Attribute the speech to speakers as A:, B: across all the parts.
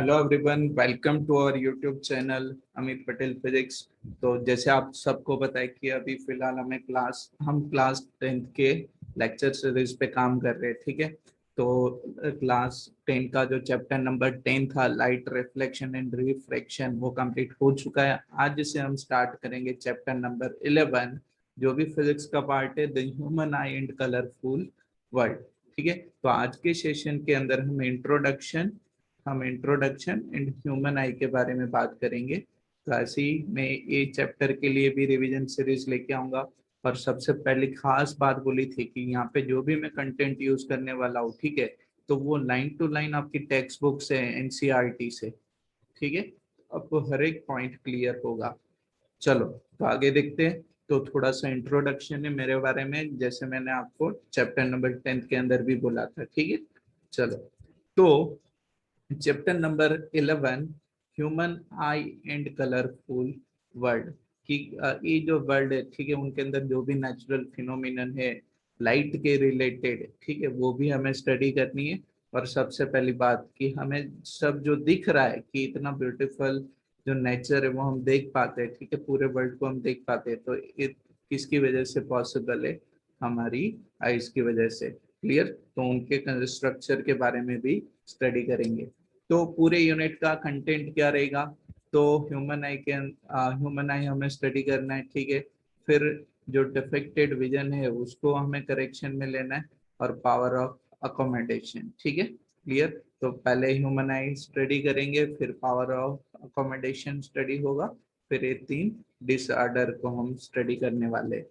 A: Hello everyone, welcome to our YouTube channel Amit Patel physics. तो जैसे आप सबको पता है कि अभी फिलहाल हम क्लास 10th के लेक्चर सीरीज पे काम कर रहे हैं। ठीक है, तो क्लास 10 का जो चैप्टर नंबर 10 था, लाइट रिफ्लेक्शन एंड रिफ्रैक्शन, वो कंप्लीट हो चुका है। आज से हम स्टार्ट करेंगे चैप्टर नंबर 11, जो भी फिजिक्स का पार्ट है, the human I and colourful world. ठीक है, तो आज के सेशन के अंदर हम इंट्रोडक्शन एंड ह्यूमन आई के बारे में बात करेंगे। तो ऐसे ही मैं ये चैप्टर के लिए भी रिवीजन सीरीज लेके आऊंगा। और सबसे पहले खास बात बोली थी कि यहाँ पे जो भी मैं कंटेंट यूज करने वाला हूँ, ठीक है, तो वो लाइन टू लाइन आपकी टेक्स्ट बुक से, एनसीईआरटी से। ठीक है, आपको हर एक पॉइंट क्लियर होगा। चलो, तो आगे देखते हैं। तो थोड़ा सा इंट्रोडक्शन है मेरे बारे में, जैसे मैंने आपको चैप्टर नंबर 10 के अंदर भी बोला था। ठीक है, चलो। तो chapter number 11, human I and colourful world की, ये जो वर्ल्ड है, ठीक है, उनके अंदर जो भी नेचुरल फिनोमिनन है लाइट के रिलेटेड, ठीक है, वो भी हमें स्टडी करनी है। और सबसे पहली बात कि हमें सब जो दिख रहा है कि इतना ब्यूटीफुल जो नेचर है वो हम देख पाते हैं, ठीक है, पूरे वर्ल्ड को हम देख पाते हैं, तो ये किसकी वजह से पॉसिबल है? हमारी आइज की वजह से। क्लियर? तो उनके स्ट्रक्चर के बारे में भी स्टडी करेंगे। तो पूरे यूनिट का कंटेंट क्या रहेगा? तो ह्यूमन आई हमें स्टडी करना है। ठीक है, फिर जो डिफेक्टेड विजन है उसको हमें करेक्शन में लेना है, और पावर ऑफ अकोमोडेशन। ठीक है, क्लियर? तो पहले ह्यूमन आई स्टडी करेंगे, फिर पावर ऑफ अकोमोडेशन स्टडी होगा, फिर ये तीन डिसऑर्डर को हम स्टडी करने वाले हैं।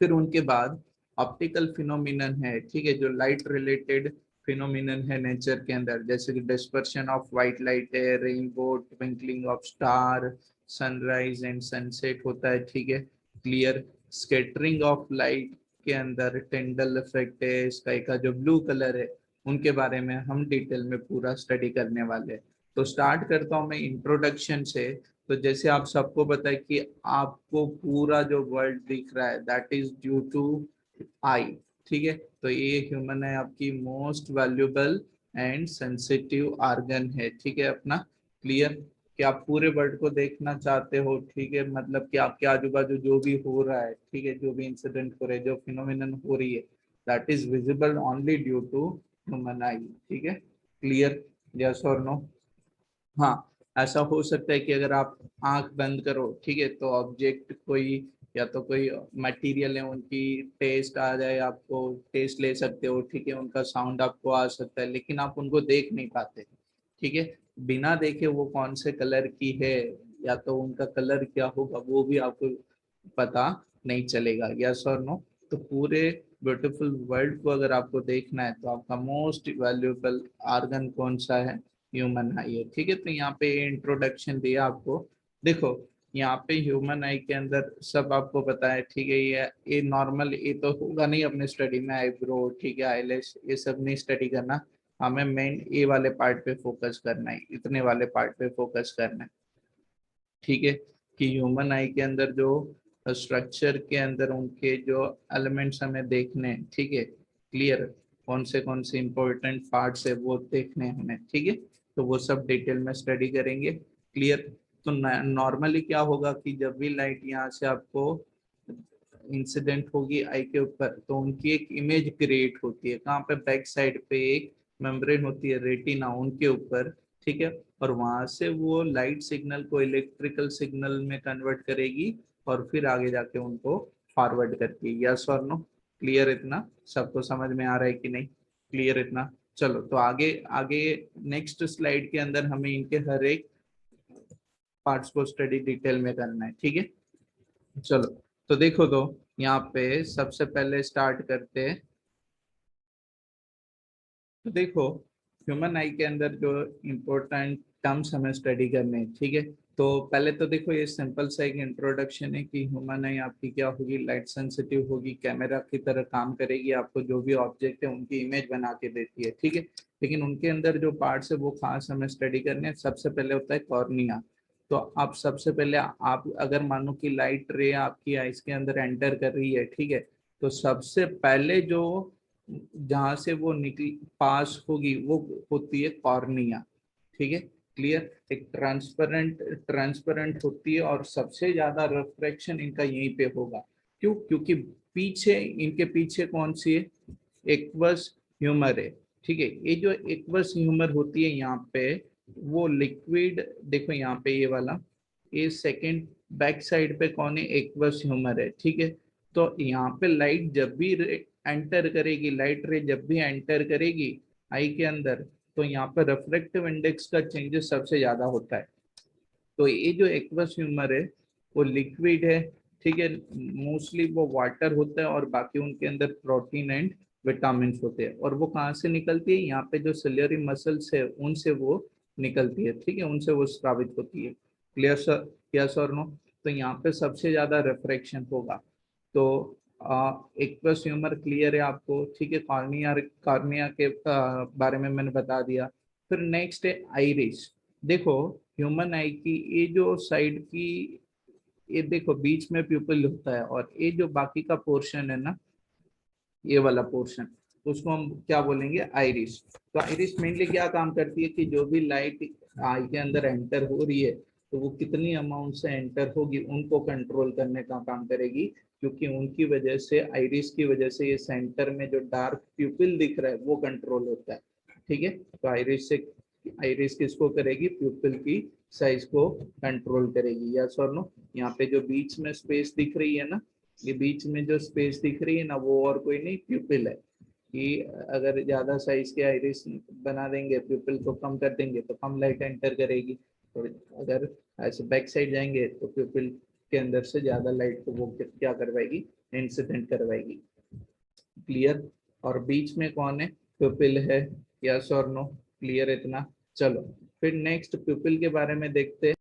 A: फिर उनके बाद ऑप्टिकल फिनोमिनन है, ठीक है, जो लाइट रिलेटेड फिनोमिनन है नेचर के अंदर, जैसे कि डिस्पर्शन ऑफ व्हाइट लाइट है, rainbow, twinkling of star, sunrise and sunset होता है। ठीक है, क्लियर? स्कैटरिंग ऑफ लाइट के अंदर टेंडल इफेक्ट है, स्काई का जो ब्लू कलर है, उनके बारे में हम डिटेल में पूरा स्टडी करने वाले हैं। तो स्टार्ट करता हूँ मैं इंट्रोडक्शन से। तो जैसे आप सबको पता है कि आपको पूरा जो वर्ल्ड दिख रहा है, दैट इज ड्यू टू आई। ठीक है, तो ये ह्यूमन है आपकी most valuable and sensitive organ है। ठीक है अपना। क्लियर? कि आप पूरे वर्ल्ड को देखना चाहते हो, ठीक है, मतलब कि आपके आजू बाजू जो भी हो रहा है, ठीक है, जो भी इंसिडेंट हो रहे हैं, जो फिनोमिनन हो रही है, that is visible only due to human eye. ठीक है, क्लियर? यस और नो? हाँ, ऐसा हो सकता है कि अगर आप आंख बंद करो, ठीक है, तो ऑब्जेक्ट कोई, या तो कोई मटेरियल है, उनकी टेस्ट आ जाए, आपको टेस्ट ले सकते हो, ठीक है, उनका साउंड आपको आ सकता है, लेकिन आप उनको देख नहीं पाते। ठीक है, बिना देखे वो कौन से कलर की है, या तो उनका कलर क्या होगा, वो भी आपको पता नहीं चलेगा। यस और नो? तो पूरे ब्यूटीफुल वर्ल्ड को अगर आपको देखना है, तो आपका मोस्ट वैल्यूएबल ऑर्गन कौन सा है? ह्यूमन आई है। ठीक है, तो यहाँ पे इंट्रोडक्शन दिया आपको। देखो, यहाँ पे ह्यूमन आई के अंदर सब आपको पता है, ठीक है, ये नॉर्मल, ये तो होगा नहीं अपने स्टडी में, आईब्रो, ठीक है, आईलैश, ये सब नहीं स्टडी करना। हमें मेन ए वाले पार्ट पे फोकस करना है, इतने वाले पार्ट पे फोकस करना है। ठीक है, कि ह्यूमन आई के अंदर जो स्ट्रक्चर के अंदर उनके जो एलिमेंट्स हमें देखने हैं, ठीक है, क्लियर? कौन से इंपॉर्टेंट पार्ट्स है वो देखने हैं हमें। ठीक है, तो वो सब डिटेल में स्टडी करेंगे। क्लियर? तो नॉर्मली क्या होगा कि जब भी लाइट यहाँ से आपको इंसिडेंट होगी आई के ऊपर, तो उनकी एक इमेज क्रिएट होती है, कहाँ पे? बैक साइड पे एक मेम्ब्रेन होती है, रेटिना, उनके ऊपर। ठीक है, और वहां से वो लाइट सिग्नल को इलेक्ट्रिकल सिग्नल में कन्वर्ट करेगी, और फिर आगे जाके उनको फॉरवर्ड करती है। यस और नो? क्लियर? इतना सबको समझ में आ रहा है कि नहीं? क्लियर इतना? चलो, तो आगे आगे नेक्स्ट स्लाइड के अंदर हमें इनके हर एक पार्ट्स को स्टडी डिटेल में करना है। ठीक है, चलो, तो देखो, तो यहाँ पे सबसे पहले स्टार्ट करते हैं। तो देखो, ह्यूमन आई के अंदर जो इम्पोर्टेंट टर्म्स हमें स्टडी करने हैं, ठीक है, तो पहले तो देखो, ये सिंपल सा एक इंट्रोडक्शन है कि ह्यूमन आई आपकी क्या होगी? लाइट सेंसिटिव होगी, कैमरा की तरह काम करेगी, आपको जो भी ऑब्जेक्ट है उनकी इमेज बना के देती है। ठीक है, लेकिन उनके अंदर जो पार्ट्स है वो खास हमें स्टडी करने हैं। सबसे पहले होता है कॉर्निया। तो आप सबसे पहले, आप अगर मानो कि लाइट रे आपकी आइज के अंदर एंटर कर रही है, ठीक है, तो सबसे पहले जो, जहां से वो निकल पास होगी, वो होती है कॉर्निया। ठीक है, क्लियर। एक ट्रांसपेरेंट होती है और सबसे ज्यादा रिफ्रैक्शन इनका यहीं पे होगा। क्यों? क्योंकि पीछे, इनके पीछे कौन सी है? एक्वस ह्यूमर है, ठीक है। ये जो एक्वस ह्यूमर होती है यहाँ पे, वो लिक्विड, देखो यहाँ पे ये वाला, ये सेकंड बैक साइड पे कौन है? एक्वस ह्यूमर है, ठीक है। तो यहाँ पे लाइट जब भी एंटर करेगी, लाइट रे जब भी एंटर करेगी आई के अंदर, तो यहाँ पे रिफ्रैक्टिव इंडेक्स का चेंजेस सबसे ज्यादा होता है। तो ये जो एक्वस ह्यूमर है वो लिक्विड है, ठीक है। मोस्टली वो वाटर होता है और बाकी उनके अंदर प्रोटीन एंड विटामिन होते हैं। और वो कहाँ से निकलती है? यहाँ पे जो सिलियरी मसल्स है उनसे वो निकलती है, ठीक है, उनसे वो स्रावित होती है। Clear sir? यस और नो? तो यहाँ पे सबसे ज्यादा रिफ्रैक्शन होगा। तो एक्वस ह्यूमर क्लियर है आपको, ठीक है। कॉर्निया, कॉर्निया के बारे में मैंने बता दिया। फिर नेक्स्ट है आइरिस। देखो ह्यूमन आई की ये जो साइड की, ये देखो बीच में प्यूपिल होता है, और ये जो बाकी का पोर्शन है ना, ये वाला पोर्शन, उसको हम क्या बोलेंगे? आइरिस। तो आइरिस मेनली क्या काम करती है कि जो भी लाइट आई के अंदर एंटर हो रही है, तो वो कितनी अमाउंट से एंटर होगी उनको कंट्रोल करने का काम करेगी। क्योंकि उनकी वजह से, आइरिस की वजह से, ये सेंटर में जो डार्क प्यूपिल दिख रहा है वो कंट्रोल होता है, ठीक है। तो आइरिस से, आइरिस किसको करेगी? प्यूपिल की साइज को कंट्रोल करेगी। यस और नो? यहाँ पे जो बीच में स्पेस दिख रही है ना, ये बीच में जो स्पेस दिख रही है ना, वो और कोई नहीं, प्यूपिल है। कि अगर ज्यादा साइज के आइरिस बना देंगे, प्यूपिल को कम कर देंगे, तो कम लाइट एंटर करेगी। और अगर ऐसे बैक साइड जाएंगे तो प्यूपिल के अंदर से ज्यादा लाइट को वो क्या करवाएगी? इंसिडेंट करवाएगी। क्लियर? और बीच में कौन है? प्यूपिल है। यस और नो? क्लियर इतना? चलो फिर नेक्स्ट प्यूपिल के बारे में देखते हैं।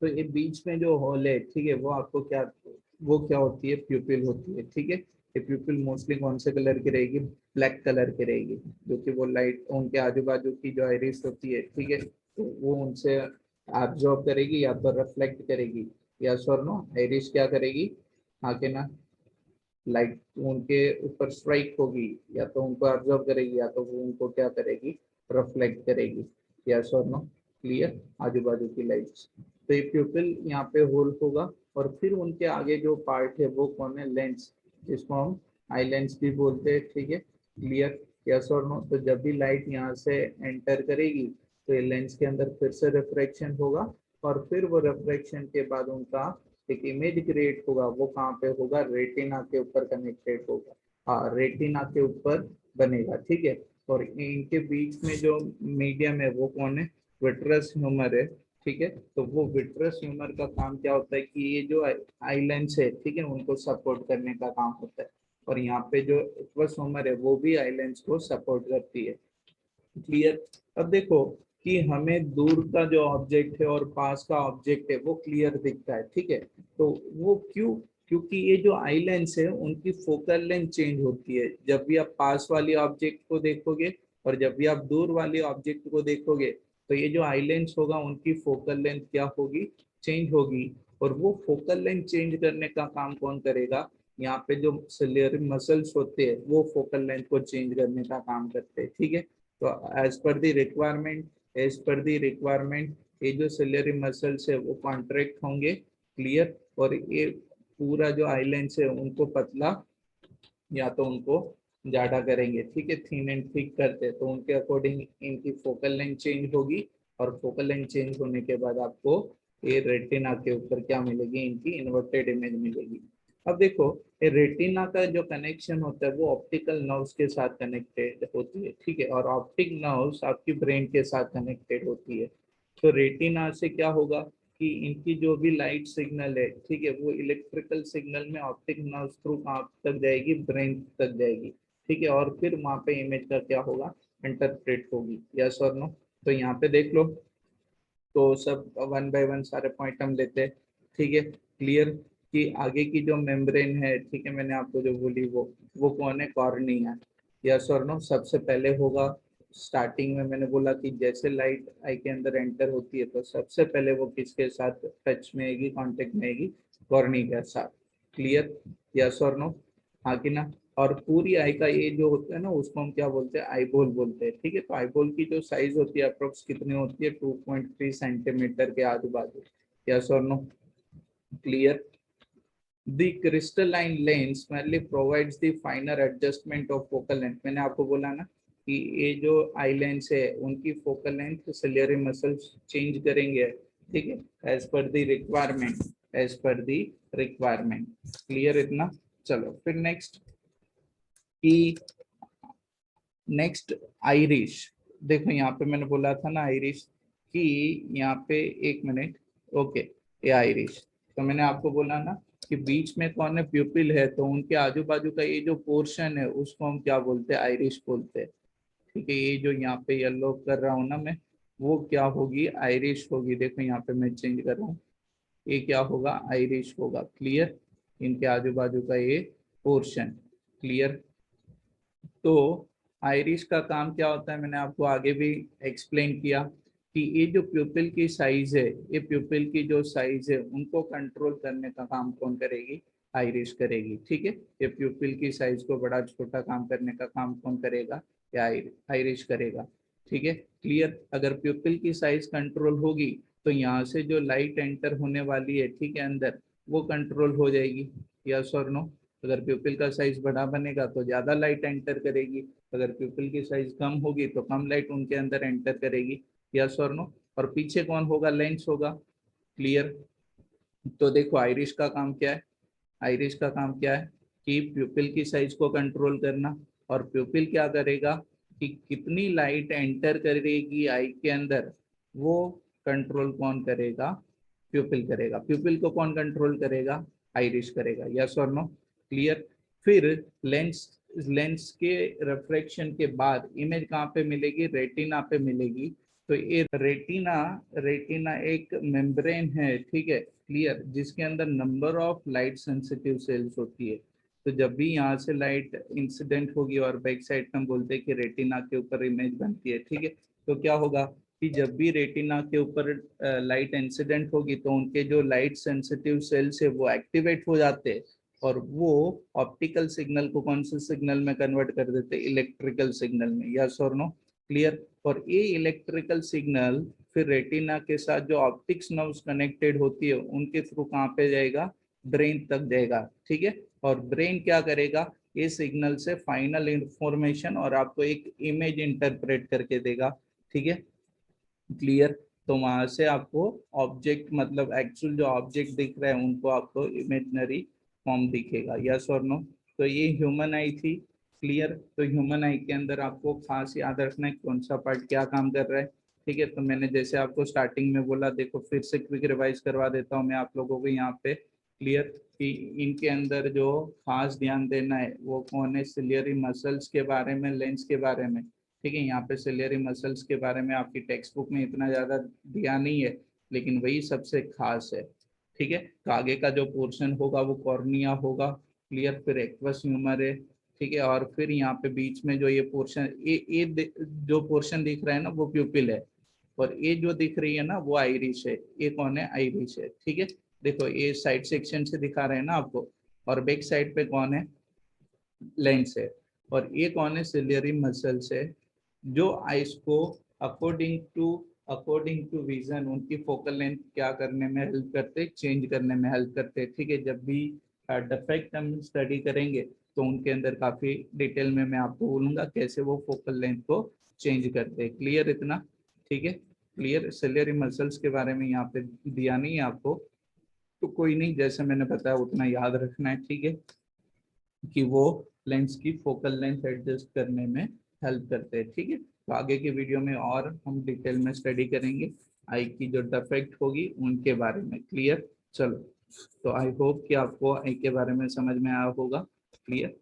A: तो ये बीच में जो होल है, ठीक है, वो आपको क्या, वो क्या होती है? प्यूपिल होती है, ठीक है। ये प्यूपिल मोस्टली कौन से कलर की रहेगी? ब्लैक कलर की रहेगी, जो कि वो लाइट उनके आजू बाजू की जो आइरिस होती है, ठीक है, तो वो उनसे एब्जॉर्ब करेगी या तो रिफ्लेक्ट करेगी। यस और नो? आइरिस क्या करेगी? हाँ के ना? लाइट उनके ऊपर स्ट्राइक होगी, या तो उनको ऑब्जर्व करेगी, या तो वो उनको क्या करेगी? रिफ्लेक्ट करेगी। यस और नो? क्लियर? आजू बाजू की लाइट्स। तो ये प्यूपिल यहाँ पे होल होगा। और फिर उनके आगे जो पार्ट है वो कौन है? लेंस, जिसको हम आई लेंस भी बोलते हैं, ठीक है। क्लियर? यस और नो? तो जब भी लाइट यहाँ से एंटर करेगी, तो ये लेंस के अंदर फिर से रिफ्रैक्शन होगा, और फिर वो रिफ्रैक्शन के बाद उनका एक इमेज क्रिएट होगा। वो कहाँ पे होगा? रेटिना के ऊपर कनेक्टेड होगा। हाँ, रेटिना के ऊपर बनेगा, ठीक है। और इनके बीच में जो मीडियम है वो कौन है? विट्रस ह्यूमर है, ठीक है। तो वो विट्रस ह्यूमर का काम क्या होता है कि ये जो आई लेंस है, ठीक है, उनको सपोर्ट करने का काम होता है। और यहाँ पे जो एक्वस ह्यूमर है वो भी आई लेंस को सपोर्ट करती है। क्लियर? अब देखो कि हमें दूर का जो ऑब्जेक्ट है और पास का ऑब्जेक्ट है वो क्लियर दिखता है, ठीक है। तो वो क्यों? क्योंकि ये जो आई लेंस है उनकी फोकल लेंथ चेंज होती है। जब भी आप पास वाली ऑब्जेक्ट को देखोगे और जब भी आप दूर वाली ऑब्जेक्ट को देखोगे, तो ये जो आई लेंस होगा उनकी फोकल लेंथ क्या होगी? चेंज होगी। और वो फोकल लेंथ चेंज करने का काम कौन करेगा? यहाँ पे जो सिलियरी मसल्स होते हैं वो फोकल लेंथ को चेंज करने का काम करते हैं, ठीक है। तो एज पर दी रिक्वायरमेंट ये जो सिलियरी मसल्स है वो कॉन्ट्रैक्ट होंगे। क्लियर? और ये पूरा जो आइलैंड्स है उनको पतला या तो उनको ज्यादा करेंगे, ठीक है, थिन एंड थिक करते हैं, तो उनके अकॉर्डिंग इनकी फोकल लेंथ चेंज होगी। और फोकल लेंथ चेंज होने के बाद आपको ये रेटिना के ऊपर क्या मिलेगी? इनकी इन्वर्टेड इमेज मिलेगी। अब देखो, ये रेटिना का जो कनेक्शन होता है वो ऑप्टिकल नर्व्स के साथ कनेक्टेड होती है, ठीक है। और ऑप्टिक नर्व्स आपकी ब्रेन के साथ कनेक्टेड होती है। तो रेटिना से क्या होगा कि इनकी जो भी लाइट सिग्नल है, ठीक है, वो इलेक्ट्रिकल सिग्नल में ऑप्टिक नर्व थ्रू कहाँ तक जाएगी? ब्रेन तक जाएगी, ठीक है। और फिर वहां पे इमेज का क्या होगा? इंटरप्रेट होगी। यस और नो? तो यहाँ पे देख लो, तो सब वन बाय वन सारे पॉइंट हम लेते हैं, ठीक है। क्लियर? कि आगे की जो मेम्ब्रेन है, ठीक है, मैंने आपको जो बोली वो कौन है? कॉर्निया। यस और नो? सबसे पहले होगा, स्टार्टिंग में मैंने बोला कि जैसे लाइट आई के अंदर एंटर होती है तो सबसे पहले वो किसके साथ टच में आएगी, कांटेक्ट में आएगी? कॉर्निया के साथ। क्लियर? यस और नो? हाँ कि ना? और पूरी आई का ये जो होता है ना उसको हम क्या बोलते हैं, आईबॉल बोलते हैं, ठीक है। तो आईबॉल की जो साइज होती है अप्रोक्स कितनी होती है, 2.3 सेंटीमीटर के आजू बाजू। यस और no, clear. The crystalline lens merely provides the finer adjustment of focal length। मैंने आपको बोला ना कि ये जो आई लेंस है उनकी focal length ciliary muscles change करेंगे, ठीक है, as per the requirement, as per the requirement. Clear इतना। चलो फिर नेक्स्ट की, नेक्स्ट आइरिश। देखो यहाँ पे मैंने बोला था ना आइरिश कि यहाँ पे, एक मिनट, ओके, ये आइरिश। तो मैंने आपको बोला ना कि बीच में कौन है, प्यूपिल है, तो उनके आजू बाजू का ये जो पोर्शन है उसको हम क्या बोलते हैं, आइरिश बोलते हैं, ठीक है। ये जो यहाँ पे येलो कर रहा हूँ ना मैं, वो क्या होगी, आइरिश होगी। देखो यहाँ पे मैं चेंज कर रहा हूँ, ये क्या होगा, आइरिश होगा। क्लियर, इनके आजू बाजू का ये पोर्शन। क्लियर। तो आइरिश का काम क्या होता है, मैंने आपको आगे भी एक्सप्लेन किया कि ये जो प्यूपिल की साइज है, ये प्यूपिल की जो साइज है उनको कंट्रोल करने का काम कौन करेगी, आइरिश करेगी, ठीक है। ये प्यूपिल की साइज को बड़ा छोटा काम करने का काम कौन करेगा, या आइरिश करेगा, ठीक है। क्लियर। अगर प्यूपिल की साइज कंट्रोल होगी तो यहाँ से जो लाइट एंटर होने वाली है, ठीक है, अंदर, वो कंट्रोल हो जाएगी। यस और नो। अगर प्यूपिल का साइज बड़ा बनेगा तो ज्यादा लाइट एंटर करेगी, अगर प्यूपिल की साइज कम होगी तो कम लाइट उनके अंदर एंटर करेगी। यस और नो। और पीछे कौन होगा, लेंस होगा। क्लियर। तो देखो आइरिश का काम क्या है, आइरिश का काम क्या है कि प्यूपिल की साइज को कंट्रोल करना। और प्यूपिल क्या करेगा कि कितनी लाइट एंटर करेगी आई के अंदर, वो कंट्रोल कौन करेगा, प्यूपिल करेगा। प्यूपिल को कौन कंट्रोल करेगा, आइरिश करेगा। यस और नो। क्लियर। फिर लेंस, लेंस के रिफ्रैक्शन के बाद इमेज कहाँ पे मिलेगी, रेटिना पे मिलेगी। तो ये रेटिना, रेटिना एक मेम्ब्रेन है, ठीक है, क्लियर, जिसके अंदर number of light sensitive sales होती है। तो जब भी यहाँ से लाइट इंसिडेंट होगी और बैक साइड में हम बोलते हैं कि रेटिना के ऊपर इमेज बनती है, ठीक है। तो क्या होगा कि जब भी रेटिना के ऊपर लाइट इंसिडेंट होगी तो उनके जो लाइट सेंसिटिव सेल्स है वो एक्टिवेट हो जाते हैं, और वो ऑप्टिकल सिग्नल को कौन से सिग्नल में कन्वर्ट कर देते हैं, इलेक्ट्रिकल सिग्नल में। यस और नो। क्लियर। और ये इलेक्ट्रिकल सिग्नल फिर रेटिना के साथ जो ऑप्टिक्स नर्व्स कनेक्टेड होती है उनके थ्रू कहाँ पे जाएगा, ब्रेन तक जाएगा, ठीक है। और ब्रेन क्या करेगा, ये सिग्नल से फाइनल इंफॉर्मेशन और आपको एक इमेज इंटरप्रेट करके देगा, ठीक है। क्लियर। तो वहां से आपको ऑब्जेक्ट, मतलब एक्चुअल जो ऑब्जेक्ट दिख रहे हैं उनको आपको इमेजिनरी फॉर्म दिखेगा। यस और नो। तो ये ह्यूमन आई थी। क्लियर। तो ह्यूमन आई के अंदर आपको खास याद रखना है कौन सा पार्ट क्या काम कर रहा है, ठीक है। तो मैंने जैसे आपको स्टार्टिंग में बोला, देखो फिर से क्विक रिवाइज करवा देता हूँ मैं आप लोगों को यहाँ पे। क्लियर। कि इनके अंदर जो खास ध्यान देना है वो कौन है, सिलियरी मसल्स के बारे में, लेंस के बारे में, ठीक है। यहाँ पे सिलियरी मसल्स के बारे में आपकी टेक्स्ट बुक में इतना ज्यादा दिया नहीं है, लेकिन वही सबसे खास है, ठीक है। तो आगे का जो पोर्शन होगा वो कॉर्निया होगा। क्लियर। फिर एक्वस ह्यूमर है, ठीक है। और फिर यहाँ पे बीच में जो ये पोर्शन, ये जो पोर्शन दिख रहा है ना वो प्यूपिल है, और ये जो दिख रही है ना वो आइरिश है। ये कौन है, आइरिश है, ठीक है। देखो ये साइड सेक्शन से दिखा रहे हैं ना आपको, और बैक साइड पे कौन है, लेंस है। और ये कौन है, सिलियरी मसल्स है, जो आइस को अकॉर्डिंग टू विजन उनकी फोकल लेंथ क्या करने में हेल्प करते, चेंज करने में हेल्प करते, ठीक है। जब भी डिफेक्ट हम स्टडी करेंगे तो उनके अंदर काफी डिटेल में मैं आपको बोलूंगा कैसे वो फोकल लेंथ को चेंज करते हैं। क्लियर इतना, ठीक है। क्लियर। सिलियरी मसल्स के बारे में यहाँ पे दिया नहीं है आपको, तो कोई नहीं, जैसे मैंने बताया उतना याद रखना है, ठीक है, कि वो लेंस की फोकल लेंथ एडजस्ट करने में हेल्प करते हैं, ठीक है। तो आगे के वीडियो में और हम डिटेल में स्टडी करेंगे आई की जो डिफेक्ट होगी उनके बारे में। क्लियर। चलो, तो आई होप कि आपको आई के बारे में समझ में आया होगा। क्लियर।